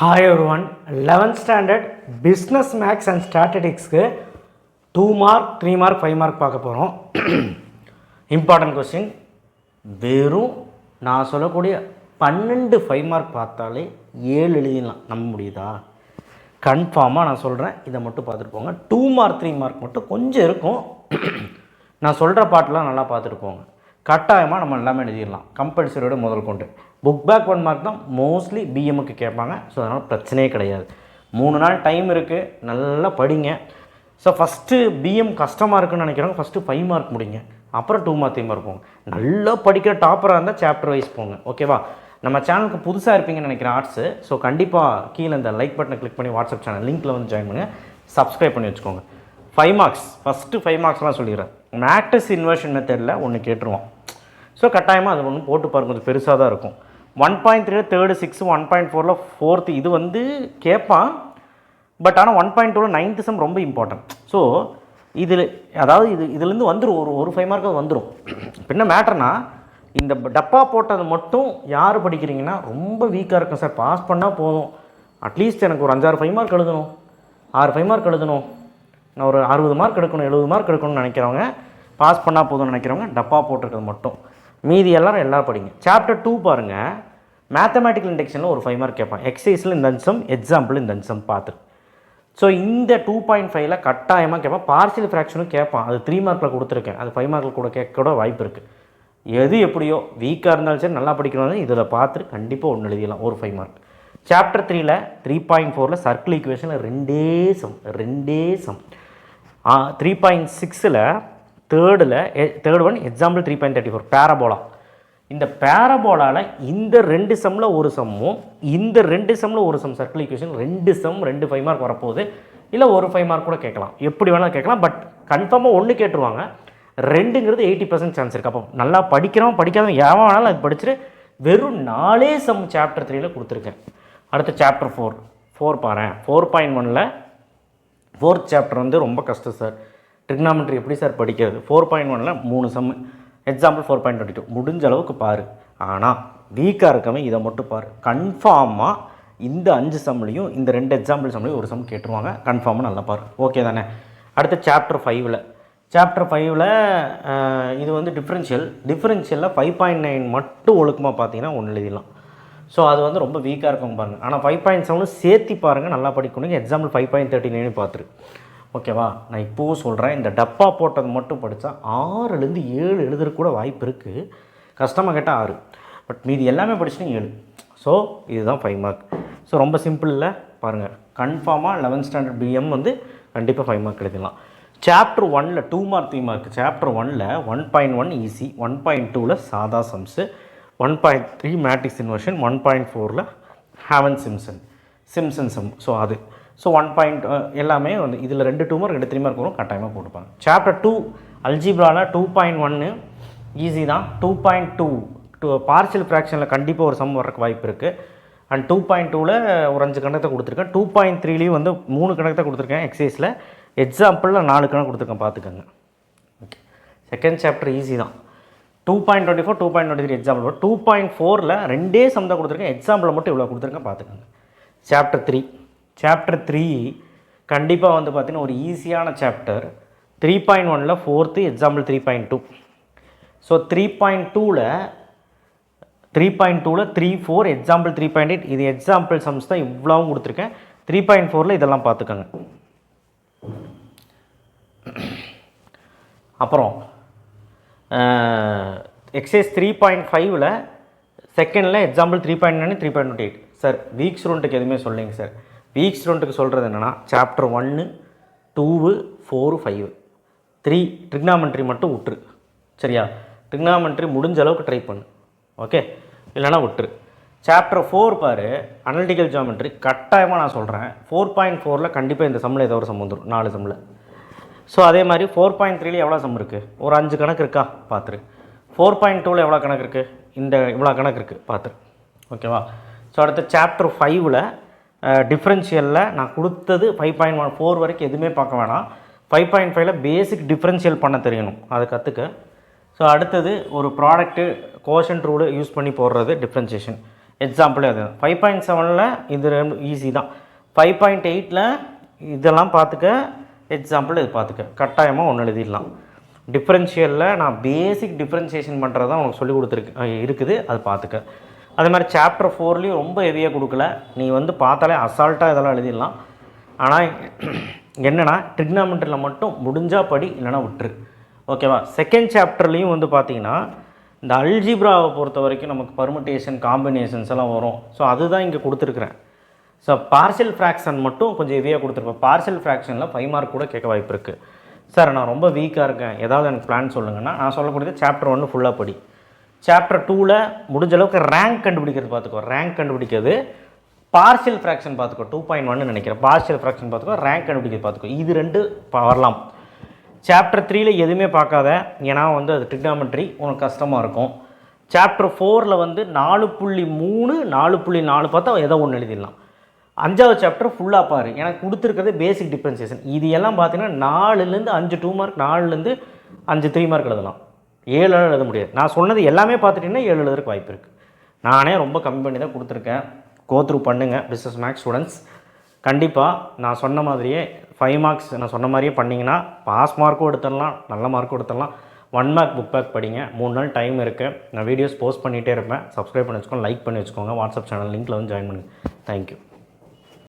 Hi everyone, 11th standard business maths and statistics 2 mark, 3 mark, 5 mark பார்க்க போகிறோம். Important question. வெறும் நான் சொல்லக்கூடிய 12 5 மார்க் பார்த்தாலே 7 எழுதிடலாம். நம்ப முடியுதா? கன்ஃபார்மாக நான் சொல்கிறேன், இதை மட்டும் பார்த்துட்டு போங்க. 2 மார்க் 3 மார்க் மட்டும் கொஞ்சம் இருக்கும். நான் சொல்கிற பாட்டெலாம் நல்லா பார்த்துட்டு போங்க. கட்டாயமாக நம்ம எல்லாமே எழுதிடலாம். கம்பல்சரியோட முதல் கொண்டு புக் பேக் 1 மார்க் தான் மோஸ்ட்லி பிஎம்முக்கு கேட்பாங்க. ஸோ அதனால் பிரச்சனையே கிடையாது. 3 நாள் டைம் இருக்குது, நல்லா படிங்க. ஸோ ஃபஸ்ட்டு பிஎம் கஷ்டமாக இருக்குன்னு நினைக்கிறவங்க ஃபஸ்ட்டு 5 மார்க் முடிங்க, அப்புறம் 2 மார்க் 3 மார்க் போங்க. நல்லா படிக்கிற டாப்பராக இருந்தால் சாப்டர் வைஸ் போங்க. ஓகேவா? நம்ம சேனலுக்கு புதுசாக இருப்பீங்கன்னு நினைக்கிறேன் ஆர்ட்ஸு. ஸோ கண்டிப்பாக கீழே இந்த லைக் பட்டனை கிளிக் பண்ணி வாட்ஸ்அப் சேனல் லிங்க்கில் வந்து ஜாயின் பண்ணுங்கள், சப்ஸ்கிரைப் பண்ணி வச்சுக்கோங்க. 5 மார்க்ஸ் ஃபஸ்ட்டு 5 மார்க்ஸ்லாம் சொல்லிடுறேன். மேட்ரிக்ஸ் இன்வர்ஷன் மெத்தடில் ஒன்று கேட்டுருவோம். ஸோ கட்டாயமாக அது ஒன்று போட்டு பாருங்க, கொஞ்சம் பெருசாக தான் இருக்கும். 1.3 தேர்டு 6, 1.4 4th இது வந்து கேட்பான். பட் ஆனால் 1.2 9th சம் ரொம்ப இம்பார்ட்டன்ட். ஸோ இதில் அதாவது இதுலேருந்து வந்துடும், ஒரு 5 மார்க்கு வந்துடும். என்ன மேட்டர்னா, இந்த டப்பா போட்டது மட்டும் யார் படிக்கிறீங்கன்னா ரொம்ப வீக்காக இருக்கும் சார், பாஸ் பண்ணால் போதும், அட்லீஸ்ட் எனக்கு ஒரு 5-6 5 மார்க் எழுதணும், 6 5 மார்க் எழுதணும், நான் ஒரு 60 மார்க் எடுக்கணும், 70 மார்க் எடுக்கணும்னு நினைக்கிறவங்க, பாஸ் பண்ணால் போதும்னு நினைக்கிறவங்க டப்பா போட்டிருக்கிறது மட்டும். மீதி எல்லோரும் படிங்க. சாப்டர் 2 பாருங்கள். மேத்தமேட்டிக்கல் இண்டெக்ஷனில் ஒரு 5 மார்க் கேட்பான். எக்ஸசைஸில் இந்த அம்சம், எக்ஸாம்பிள் இந்த அம்சம் பார்த்து. ஸோ இந்த 2.5ல் கட்டாயமாக கேட்பான். பார்ஷியல் ஃப்ராக்ஷனும் கேட்பான். அது 3 மார்க்கில் கொடுத்துருக்கேன், அது 5 மார்க்கில் கூட கேட்க கூட வாய்ப்பு இருக்குது. எது எப்படியோ வீக்காக இருந்தாலும் சரி, நல்லா படிக்கணும், இதில் பார்த்துட்டு கண்டிப்பாக ஒன்று எழுதிடலாம், ஒரு 5 மார்க். சாப்டர் 3ல் 3.4ல் சர்க்கிள் ஈக்குவேஷனில் ரெண்டே சம். 3.6ல் தேர்ட் ஒன் எக்ஸாம்பிள் 3.34 பேரபோலா. இந்த பேரபோலாவில் இந்த 2 சம்மில் ஒரு சம்மும் இந்த 2 சம்மில் ஒரு sum circle equation 2 sum 2 5 mark வரப்போகுது. இல்லை ஒரு 5 மார்க் கூட கேட்கலாம், எப்படி வேணாலும் கேட்கலாம். பட் கன்ஃபார்மாக ஒன்று கேட்டுருவாங்க, 2ங்கிறது 80% சான்ஸ் இருக்குது. அப்போ நல்லா படிக்கிறோம் படிக்காதவன் எவன் வேணாலும் அது படிச்சுட்டு வெறும் 4 சம் சாப்டர் 3ல் கொடுத்துருக்கேன். அடுத்த சாப்டர் 4 பாரு. 4.1ல் 4th சாப்டர் வந்து ரொம்ப கஷ்டம் சார், ட்ரிக்னாமெட்ரி எப்படி சார் படிக்கிறது? 4.1ல் 3 சம், எக்ஸாம்பிள் 4.22 முடிஞ்ச அளவுக்கு பாரு. ஆனால் வீக்காக இருக்கவன் இதை மட்டும் பாரு. கன்ஃபார்மாக இந்த 5 சம்லையும் இந்த 2 எக்ஸாம்பிள் சம்லையும் ஒரு சம் கேட்டுருவாங்க. கன்ஃபார்மாக நல்லா பாரு. ஓகே தானே? அடுத்து சாப்டர் 5ல் இது வந்து டிஃப்ரென்ஷியலில் 5.9 மட்டும் ஒழுக்கமாக பார்த்தீங்கன்னா ஒன்று எழுதிடலாம். ஸோ அது வந்து ரொம்ப வீக்காக இருக்கும் பாருங்கள். ஆனால் 5.7 சேர்த்தி பாருங்கள், நல்லா படிக்கணும். எக்ஸாம்பிள் 5.39 பார்த்துரு. ஓகேவா? நான் இப்போவும் சொல்கிறேன், இந்த டப்பா போட்டது மட்டும் படித்தா 6லேருந்து 7 எழுதுறதுக்கு கூட வாய்ப்பு இருக்குது. கஷ்டமாக கேட்டால் 6, பட் மீதி எல்லாமே படிச்சுட்டு 7. ஸோ இதுதான் 5 மார்க். ஸோ ரொம்ப சிம்பிள் இல்லை பாருங்கள். கன்ஃபார்மாக 11th ஸ்டாண்டர்ட் பிஎம் வந்து கண்டிப்பாக 5 மார்க் எழுதிடலாம். சாப்டர் 1ல் 2 மார்க் 3 மார்க். சாப்டர் 1ல் 1.1 ஈஸி, 1.2ல் சாதா சம்ஸு, 1.3 மேட்ரிக்ஸ் இன்வர்ஷன், 1.4ல் ஹேவன் சிம்சன் சம். ஸோ அது ஸோ 1 எல்லாமே வந்து இதில் 2 2 மார்க் 2 3 மார்க் வரும், கட்டாயமாக போட்டுப்பாங்க. சாப்டர் 2 அல்ஜிப்ராவில் 2.1 ஈஸி தான். 2.2 பார்ஷியல் ஃப்ராக்ஷனில் கண்டிப்பாக ஒரு சம் வர்றதுக்கு வாய்ப்பு இருக்குது. அண்ட் 2.2ல் ஒரு 5 கணக்கத்தை கொடுத்துருக்கேன். 2.3லேயும் வந்து 3 கணக்கத்தை கொடுத்துருக்கேன். எக்ஸசைஸில் எக்ஸாம்பிளில் 4 கணக்கு கொடுத்துருக்கேன், பார்த்துக்கோங்க. ஓகே, செகண்ட் சாப்டர் ஈஸி தான். 2.24 2.23 எக்ஸாம்பிள். 2.4ல் 2 சம் தான் கொடுத்துருக்கேன், எக்ஸாம்பிளில் மட்டும் இவ்வளோ கொடுத்துருக்கேன், பார்த்துக்கோங்க. சாப்டர் 3 கண்டிப்பாக வந்து பார்த்திங்கன்னா ஒரு ஈஸியான சாப்டர். 3.1ல் 4th எக்ஸாம்பிள் 3.2. ஸோ 3.2ல் 3, 4 எக்ஸாம்பிள் 3.8 இது எக்ஸாம்பிள் சம்ஸ் தான் இவ்வளவும் கொடுத்துருக்கேன். 3.4ல் இதெல்லாம் பார்த்துக்கோங்க. அப்புறம் எக்ஸசைஸ் 3.5ல் செகண்டில் எக்ஸாம்பிள் 3.9 3.28. சார் வீக் ஸ்டூடெண்ட்டுக்கு எதுவுமே சொல்லிங்க சார். வீக் ஸ்டூடெண்ட்டுக்கு சொல்கிறது என்னென்னா, சாப்டர் 1 2 4 5 3 ட்ரிக்னாமெண்ட்ரி மட்டும் விட்டுரு. சரியா? ட்ரிக்னாமெண்ட்ரி முடிஞ்ச அளவுக்கு ட்ரை பண்ணு, ஓகே? இல்லைனா விட்டுரு. சாப்டர் 4 பாரு, அனலிட்டிக்கல் ஜியோமெட்ரி. கட்டாயமாக நான் சொல்கிறேன், 4.4ல் கண்டிப்பாக இந்த சம்மில் ஏதோ ஒரு சம் வந்துடும், 4 சம்மில். ஸோ அதே மாதிரி 4.3ல் எவ்வளோ சம் இருக்குது? ஒரு 5 கணக்கு இருக்கா, பார்த்துரு. 4.2ல் எவ்வளோ கணக்கு இருக்குது? இந்த இவ்வளோ கணக்கு இருக்குது, பார்த்துரு. ஓகேவா? ஸோ அடுத்த சாப்டர் 5ல் டிஃப்ரென்ஷியலில் நான் கொடுத்தது 5.14 வரைக்கும் எதுவுமே பார்க்க வேணாம். 5.5ல் பேசிக் டிஃப்ரென்ஷியல் பண்ண தெரியணும், அதை கற்றுக்க. ஸோ அடுத்தது ஒரு ப்ராடக்ட்டு கோஷன்ட் ரூலு யூஸ் பண்ணி போடுறது டிஃப்ரென்ஷியேஷன். எக்ஸாம்பிளே அது 5.7ல் இது ஈஸி தான். 5.8ல் இதெல்லாம் பார்த்துக்க, எக்ஸாம்பிள் இது பார்த்துக்க, கட்டாயமாக ஒன்று எழுதிடலாம். டிஃப்ரென்ஷியலில் நான் பேசிக் டிஃப்ரென்ஷியேஷன் பண்ணுறது தான் உனக்கு சொல்லி இருக்குது, அது பார்த்துக்க. அதே மாதிரி சாப்டர் 4லேயும் ரொம்ப ஹெவியாக கொடுக்கல, நீ வந்து பார்த்தாலே அசால்ட்டாக இதெல்லாம் எழுதிடலாம். ஆனால் என்னென்னா ட்ரிக்னாமெட்ரியில் மட்டும் முடிஞ்சால் படி, இல்லைனா விட்டுரு. ஓகேவா? செகண்ட் சாப்டர்லேயும் வந்து பார்த்திங்கன்னா இந்த அல்ஜிப்ராவை பொறுத்த வரைக்கும் நமக்கு பர்முட்டேஷன் காம்பினேஷன்ஸ் எல்லாம் வரும். ஸோ அதுதான் இங்கே கொடுத்துருக்குறேன். ஸோ பார்ஷியல் ஃப்ராக்ஷன் மட்டும் கொஞ்சம் ஹெவியாக கொடுத்துருப்பேன். பார்ஷியல் ஃப்ராக்ஷனில் 5 மார்க் கூட கேட்க வாய்ப்பு இருக்குது. சார் நான் ரொம்ப வீக்காக இருக்கேன், ஏதாவது எனக்கு பிளான் சொல்லுங்கன்னா, நான் சொல்லக்கூடியது சாப்டர் 1 ஃபுல்லாக படி. சாப்டர் 2ல் முடிஞ்ச அளவுக்கு ரேங்க் கண்டுபிடிக்கிறது பார்த்துக்கோ. ரேங்க் கண்டுபிடிக்கிறது, பார்ஷியல் ஃப்ராக்ஷன் பார்த்துக்கோ. 2.1 நினைக்கிறேன். பார்ஷியல் ஃப்ராக்ஷன் பார்த்துக்கோ, ரேங்க் கண்டுபிடிக்கிறது பார்த்துக்கோ. இது 2 வரலாம். சாப்டர் 3ல் எதுவுமே பார்க்காத, ஏன்னா வந்து அது ட்ரிக்னாமெட்ரி உனக்கு கஷ்டமாக இருக்கும். சாப்டர் 4ல் வந்து 4.3 4.4 பார்த்தா ஏதோ ஒன்று எழுதிடலாம். 5வது சாப்டர் ஃபுல்லாக பாரு, எனக்கு கொடுத்துருக்கிறது பேசிக் டிஃப்ரென்சியேஷன். இது எல்லாம் பார்த்தீங்கன்னா 4லேருந்து 5 2 மார்க், 4லேருந்து 5 3 மார்க் எழுதலாம். 7 எழுத முடியாது. நான் சொன்னது எல்லாமே பார்த்துட்டிங்கன்னா 7 எழுதுறதுக்கு வாய்ப்பு இருக்குது. நானே ரொம்ப கம்மி பண்ணி தான் கொடுத்துருக்கேன். கோத்ரூ பண்ணுங்கள் பிஸ்னஸ் மேக்ஸ் ஸ்டூடெண்ட்ஸ். கண்டிப்பாக நான் சொன்ன மாதிரியே 5 மார்க்ஸ் நான் சொன்ன மாதிரியே பண்ணிங்கன்னா பாஸ் மார்க்கும் எடுத்துடலாம், நல்ல மார்க்கும் எடுத்துடலாம். 1 மார்க் புக் பேக் படிங்க. 3 நாள் டைம் இருக்குது. நான் வீடியோஸ் போஸ்ட் பண்ணிகிட்டே இருப்பேன். சப்ஸ்கிரைப் பண்ணி வச்சுக்கோங்க, லைக் பண்ணி வச்சுக்கோங்க. வாட்ஸ்அப் சேனல் லிங்க்கில் வந்து ஜாயின் பண்ணுங்கள். தேங்க்யூ.